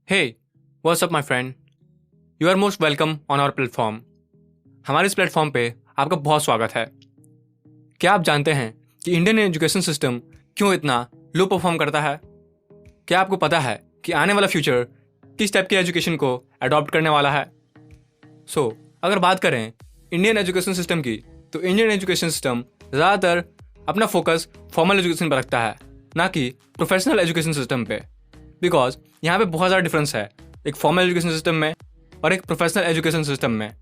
Hey, what's up my friend? You are most welcome on our platform. हमारे इस platform पे आपका बहुत स्वागत है। क्या आप जानते हैं कि इंडियन एजुकेशन सिस्टम क्यों इतना लो परफॉर्म करता है? क्या आपको पता है कि आने वाला फ्यूचर किस टाइप की एजुकेशन को अडॉप्ट करने वाला है? अगर बात करें इंडियन एजुकेशन सिस्टम की, तो इंडियन एजुकेशन सिस्टम ज़्यादातर अपना फोकस फॉर्मल एजुकेशन पर रखता है, ना कि प्रोफेशनल एजुकेशन सिस्टम पे। बिकॉज यहाँ पे बहुत ज़्यादा डिफरेंस है एक फॉर्मल एजुकेशन सिस्टम में और एक प्रोफेशनल एजुकेशन सिस्टम में।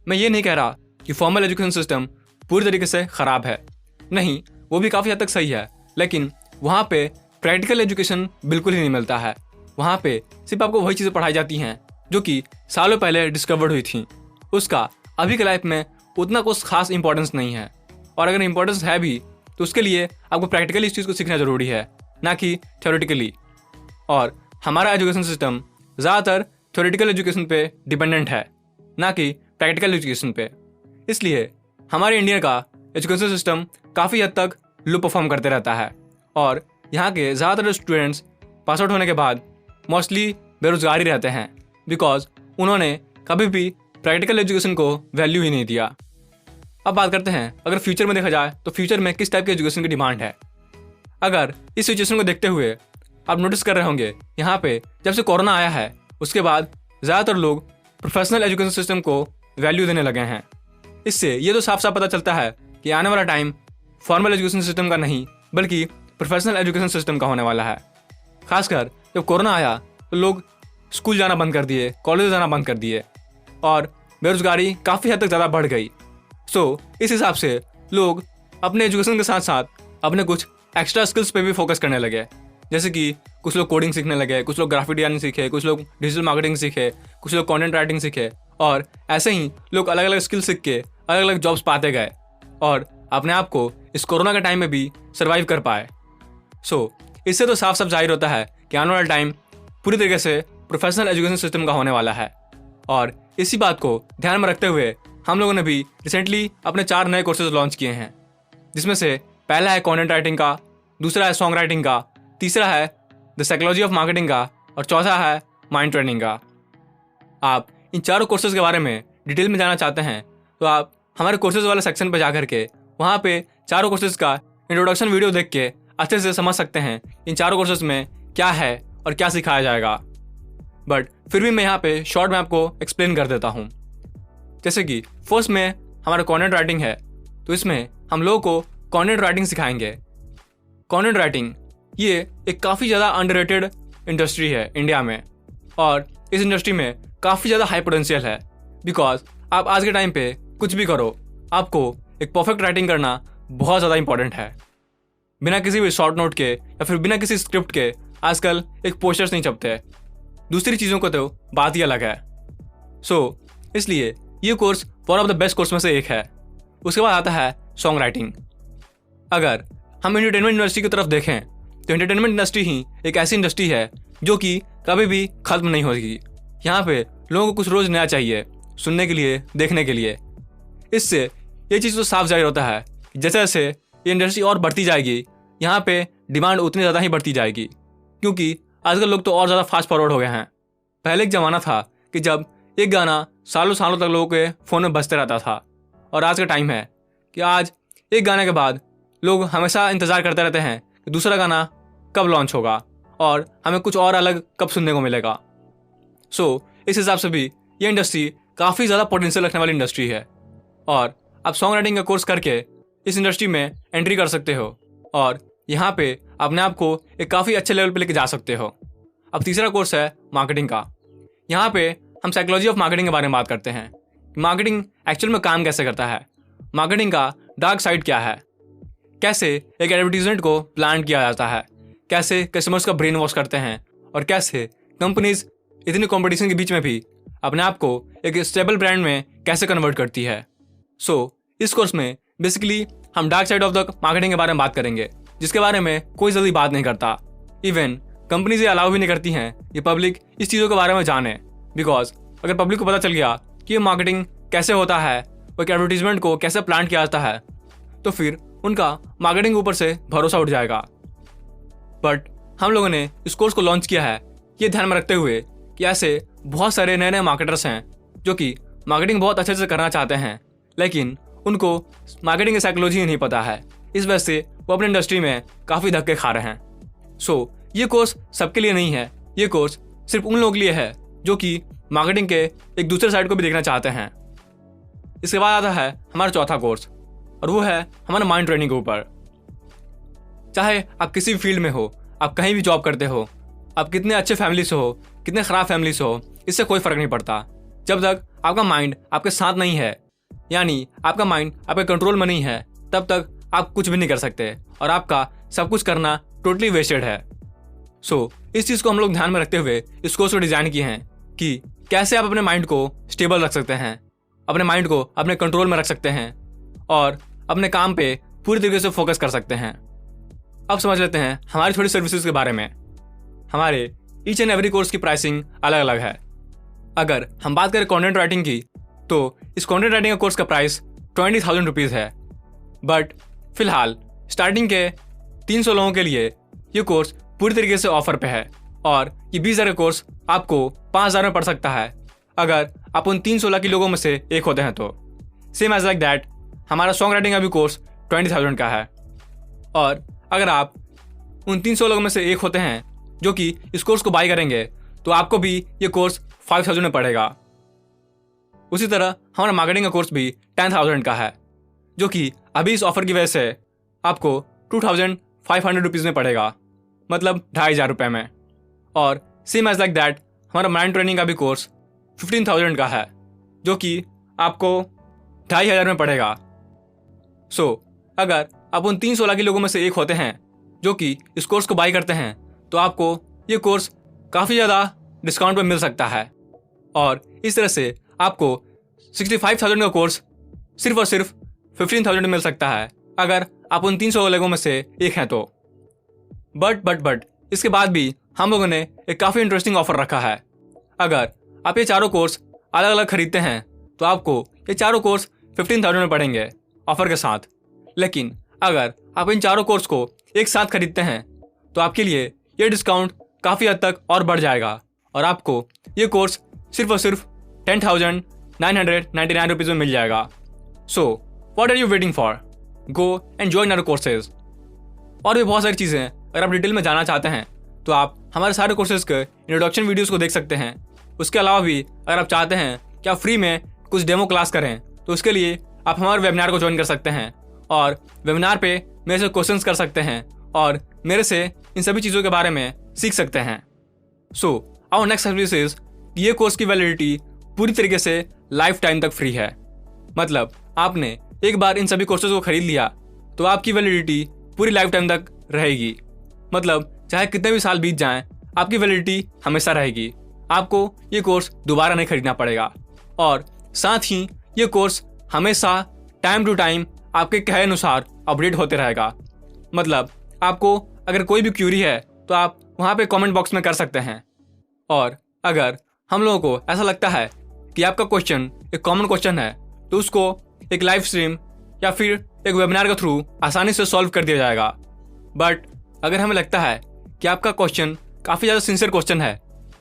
मैं ये नहीं कह रहा कि फॉर्मल एजुकेशन सिस्टम पूरी तरीके से ख़राब है, नहीं, वो भी काफ़ी हद तक सही है, लेकिन वहाँ पे प्रैक्टिकल एजुकेशन बिल्कुल ही नहीं मिलता है। वहाँ पे सिर्फ आपको वही चीज़ें पढ़ाई जाती हैं जो कि सालों पहले डिस्कवर्ड हुई थी। उसका अभी के लाइफ में उतना कुछ खास इंपॉर्टेंस नहीं है, और अगर इंपॉर्टेंस है भी तो उसके लिए आपको प्रैक्टिकली इस चीज़ को सीखना ज़रूरी है, ना कि थ्योरेटिकली। और हमारा एजुकेशन सिस्टम ज़्यादातर थ्योरेटिकल एजुकेशन पे डिपेंडेंट है, ना कि प्रैक्टिकल एजुकेशन पे। इसलिए हमारे इंडिया का एजुकेशन सिस्टम काफ़ी हद तक लो परफॉर्म करते रहता है, और यहाँ के ज़्यादातर स्टूडेंट्स पास आउट होने के बाद मोस्टली बेरोजगार ही रहते हैं, बिकॉज उन्होंने कभी भी प्रैक्टिकल एजुकेशन को वैल्यू ही नहीं दिया। अब बात करते हैं अगर फ्यूचर में देखा जाए तो फ्यूचर में किस टाइप की एजुकेशन की डिमांड है। अगर इस सिचुएशन को देखते हुए आप नोटिस कर रहे होंगे, यहाँ पे जब से कोरोना आया है उसके बाद ज़्यादातर लोग प्रोफेशनल एजुकेशन सिस्टम को वैल्यू देने लगे हैं। इससे ये तो साफ साफ पता चलता है कि आने वाला टाइम फॉर्मल एजुकेशन सिस्टम का नहीं बल्कि प्रोफेशनल एजुकेशन सिस्टम का होने वाला है। खासकर जब कोरोना आया तो लोग स्कूल जाना बंद कर दिए, कॉलेज जाना बंद कर दिए, और बेरोजगारी काफ़ी हद तक ज़्यादा बढ़ गई। इस हिसाब से लोग अपने एजुकेशन के साथ साथ अपने कुछ एक्स्ट्रा स्किल्स पे भी फोकस करने लगे, जैसे कि कुछ लोग कोडिंग सीखने लगे, कुछ लोग ग्राफिक डिजाइनिंग सीखे, कुछ लोग डिजिटल मार्केटिंग सीखे, कुछ लोग कंटेंट राइटिंग सीखे, और ऐसे ही लोग अलग अलग स्किल सीख के अलग अलग जॉब्स पाते गए और अपने आप को इस कोरोना के टाइम में भी सर्वाइव कर पाए। इससे तो साफ साफ जाहिर होता है कि आने वाला टाइम पूरी तरीके से प्रोफेशनल एजुकेशन सिस्टम का होने वाला है। और इसी बात को ध्यान में रखते हुए हम लोगों ने भी रिसेंटली अपने 4 नए कोर्सेज लॉन्च किए हैं, जिसमें से पहला है कंटेंट राइटिंग का, दूसरा है सॉन्ग राइटिंग का, तीसरा है द साइकोलॉजी ऑफ मार्केटिंग का, और चौथा है माइंड ट्रेनिंग का। आप इन चारों कोर्सेज के बारे में डिटेल में जानना चाहते हैं तो आप हमारे कोर्सेज वाले सेक्शन पर जाकर के वहाँ पे चारों कोर्सेज का इंट्रोडक्शन वीडियो देख के अच्छे से समझ सकते हैं इन चारों कोर्सेज में क्या है और क्या सिखाया जाएगा। बट फिर भी मैं यहाँ पे शॉर्ट में आपको एक्सप्लेन कर देता हूँ। जैसे कि फर्स्ट में हमारा कंटेंट राइटिंग है, तो इसमें हम लोगों को कंटेंट राइटिंग सिखाएंगे। कंटेंट राइटिंग ये एक काफ़ी ज़्यादा अंडररेटेड इंडस्ट्री है इंडिया में, और इस इंडस्ट्री में काफ़ी ज़्यादा हाई पोटेंशियल है। बिकॉज आप आज के टाइम पे कुछ भी करो, आपको एक परफेक्ट राइटिंग करना बहुत ज़्यादा इंपॉर्टेंट है। बिना किसी भी शॉर्ट नोट के या फिर बिना किसी स्क्रिप्ट के आजकल एक पोस्टर्स नहीं छपते, दूसरी चीज़ों को तो बात ही अलग है। इसलिए ये course one of the best course में से एक है। उसके बाद आता है सॉन्ग राइटिंग। अगर हम एंटरटेनमेंट इंडस्ट्री की तरफ देखें तो एंटरटेनमेंट इंडस्ट्री ही एक ऐसी इंडस्ट्री है जो कि कभी भी खत्म नहीं होगी। यहाँ पे लोगों को कुछ रोज़ नया चाहिए सुनने के लिए, देखने के लिए। इससे ये चीज़ तो साफ जाहिर होता है कि जैसे जैसे ये इंडस्ट्री और बढ़ती जाएगी, यहाँ पे डिमांड उतनी ज़्यादा ही बढ़ती जाएगी, क्योंकि आजकल लोग तो और ज़्यादा फास्ट फॉरवर्ड हो गए हैं। पहले एक ज़माना था कि जब एक गाना सालों सालों तक लोगों के फ़ोन में बजते रहता था, और आज का टाइम है कि आज एक गाने के बाद लोग हमेशा इंतज़ार करते रहते हैं कि दूसरा गाना कब लॉन्च होगा और हमें कुछ और अलग कब सुनने को मिलेगा। इस हिसाब से भी ये इंडस्ट्री काफ़ी ज़्यादा पोटेंशियल रखने वाली इंडस्ट्री है, और आप सॉन्ग राइटिंग का कोर्स करके इस इंडस्ट्री में एंट्री कर सकते हो और यहाँ पे अपने आप को एक काफ़ी अच्छे लेवल पे लेके जा सकते हो। अब तीसरा कोर्स है मार्केटिंग का। यहाँ पे हम साइकोलॉजी ऑफ मार्केटिंग के बारे में बात करते हैं। मार्केटिंग एक्चुअल में काम कैसे करता है, मार्केटिंग का डार्क साइड क्या है, कैसे एक एडवर्टीजमेंट को प्लान किया जाता है, कैसे कस्टमर्स का ब्रेन वॉश करते हैं, और कैसे कंपनीज इतनी कंपटीशन के बीच में भी अपने आप को एक स्टेबल ब्रांड में कैसे कन्वर्ट करती है। इस कोर्स में बेसिकली हम dark side of the marketing के बारे में बात करेंगे, जिसके बारे में कोई जल्दी बात नहीं करता। इवन कंपनीज ये अलाउ भी नहीं करती हैं ये पब्लिक इस चीज़ों के बारे में जाने, बिकॉज अगर पब्लिक को पता चल गया कि ये मार्केटिंग कैसे होता है और एक एडवर्टीजमेंट को कैसे प्लान किया जाता है, तो फिर उनका मार्केटिंग ऊपर से भरोसा उठ जाएगा। बट हम लोगों ने इस कोर्स को लॉन्च किया है ये ध्यान में रखते हुए कि ऐसे बहुत सारे नए नए मार्केटर्स हैं जो कि मार्केटिंग बहुत अच्छे से करना चाहते हैं, लेकिन उनको मार्केटिंग की साइकोलॉजी नहीं पता है। इस वजह से वो अपनी इंडस्ट्री में काफ़ी धक्के खा रहे हैं। सो ये कोर्स सबके लिए नहीं है। ये कोर्स सिर्फ उन लोगों के लिए है जो कि मार्केटिंग के एक दूसरे साइड को भी देखना चाहते हैं। इसके बाद आता है हमारा चौथा कोर्स, और वो है हमारा माइंड ट्रेनिंग के ऊपर। चाहे आप किसी भी फील्ड में हो, आप कहीं भी जॉब करते हो, आप कितने अच्छे फैमिली से हो, कितने ख़राब फैमिली से हो, इससे कोई फ़र्क नहीं पड़ता। जब तक आपका माइंड आपके साथ नहीं है, यानी आपका माइंड आपके कंट्रोल में नहीं है, तब तक आप कुछ भी नहीं कर सकते और आपका सब कुछ करना टोटली वेस्टेड है। सो इस चीज़ को हम लोग ध्यान में रखते हुए इस कोर्स को डिज़ाइन किए हैं कि कैसे आप अपने माइंड को स्टेबल रख सकते हैं, अपने माइंड को अपने कंट्रोल में रख सकते हैं और अपने काम पे पूरी तरीके से फोकस कर सकते हैं। अब समझ लेते हैं हमारी थोड़ी सर्विसेज के बारे में। हमारे ईच एंड एवरी कोर्स की प्राइसिंग अलग अलग है। अगर हम बात करें कंटेंट राइटिंग की, तो इस कंटेंट राइटिंग का कोर्स का प्राइस 20,000 रुपीज़ है। बट फिलहाल स्टार्टिंग के 300 लोगों के लिए ये कोर्स पूरी तरीके से ऑफर पे है और ये 20,000 का कोर्स आपको 5,000 में पड़ सकता है अगर आप उन 300 लकी लोगों में से एक होते हैं तो। सेम एज लाइक दैट हमारा सॉन्ग राइटिंग का भी कोर्स 20,000 का है, और अगर आप उन 300 लोगों में से एक होते हैं जो कि इस कोर्स को बाय करेंगे तो आपको भी ये कोर्स 5,000 में पड़ेगा। उसी तरह हमारा मार्केटिंग का कोर्स भी 10,000 का है, जो कि अभी इस ऑफर की वजह से आपको 2,500 रुपीज़ में पड़ेगा, मतलब 2,500 रुपये में। और सेम एज लाइक दैट हमारा माइंड ट्रेनिंग का भी कोर्स 15,000 का है, जो कि आपको 2,500 में पड़ेगा। सो अगर आप उन 316 के लोगों में से एक होते हैं जो कि इस कोर्स को बाई करते हैं तो आपको ये कोर्स काफ़ी ज़्यादा डिस्काउंट पे मिल सकता है, और इस तरह से आपको 65,000 का कोर्स सिर्फ और सिर्फ 15,000 में मिल सकता है अगर आप उन 300 लोगों में से एक हैं तो। बट इसके बाद भी हम लोगों ने एक काफ़ी इंटरेस्टिंग ऑफर रखा है। अगर आप ये चारों कोर्स अलग अलग खरीदते हैं तो आपको ये चारों कोर्स 15,000 में पड़ेंगे ऑफर के साथ। लेकिन अगर आप इन चारों कोर्स को एक साथ खरीदते हैं तो आपके लिए ये डिस्काउंट काफ़ी हद तक और बढ़ जाएगा और आपको ये कोर्स सिर्फ और सिर्फ 10,999 रुपीज़ में मिल जाएगा। So what are you waiting for? Go and join our courses. और भी बहुत सारी चीज़ें अगर आप डिटेल में जानना चाहते हैं तो आप हमारे सारे कोर्सेज के इंट्रोडक्शन वीडियोज़ को देख सकते हैं। उसके अलावा भी अगर आप चाहते हैं कि आप फ्री में कुछ डेमो क्लास करें तो उसके लिए आप हमारे वेबिनार को ज्वाइन कर सकते हैं और वेबिनार पे मेरे से क्वेश्चंस कर सकते हैं और मेरे से इन सभी चीज़ों के बारे में सीख सकते हैं। So our next service is ये कोर्स की वैलिडिटी पूरी तरीके से लाइफ टाइम तक फ्री है। मतलब आपने एक बार इन सभी कोर्सेज को खरीद लिया तो आपकी वैलिडिटी पूरी लाइफ टाइम तक रहेगी। मतलब चाहे कितने भी साल बीत जाएं, आपकी वैलिडिटी हमेशा रहेगी। आपको ये कोर्स दोबारा नहीं खरीदना पड़ेगा, और साथ ही ये कोर्स हमेशा टाइम टू टाइम आपके कहे अनुसार अपडेट होते रहेगा। मतलब आपको अगर कोई भी क्यूरी है तो आप वहाँ पे कमेंट बॉक्स में कर सकते हैं, और अगर हम लोगों को ऐसा लगता है कि आपका क्वेश्चन एक कॉमन क्वेश्चन है तो उसको एक लाइव स्ट्रीम या फिर एक वेबिनार के थ्रू आसानी से सॉल्व कर दिया जाएगा। बट अगर हमें लगता है कि आपका क्वेश्चन काफ़ी ज़्यादा सिंसियर क्वेश्चन है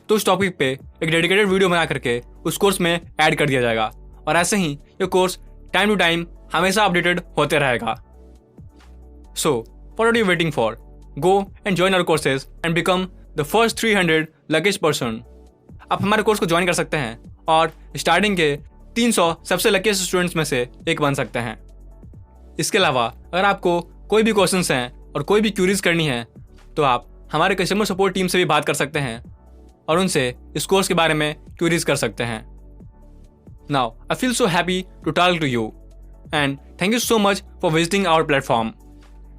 तो उस टॉपिक पे एक डेडिकेटेड वीडियो बना करके उस कोर्स में ऐड कर दिया जाएगा, और ऐसे ही ये कोर्स टाइम टू टाइम हमेशा अपडेटेड होते रहेगा। So what are you waiting for? Go and join our courses and become the first 300 luckiest person. आप हमारे कोर्स को ज्वाइन कर सकते हैं और स्टार्टिंग के 300 सबसे लकीस्ट स्टूडेंट्स में से एक बन सकते हैं। इसके अलावा अगर आपको कोई भी क्वेश्चंस हैं और कोई भी क्यूरीज करनी है तो आप हमारे कस्टमर सपोर्ट टीम से भी बात कर सकते हैं और उनसे इस कोर्स के बारे में क्यूरीज कर सकते हैं। Now I feel so happy to talk to you and thank you so much for visiting our platform.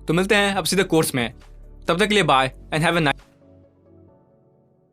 तो मिलते हैं अब सीधे कोर्स में, तब तक के लिए bye and have a nice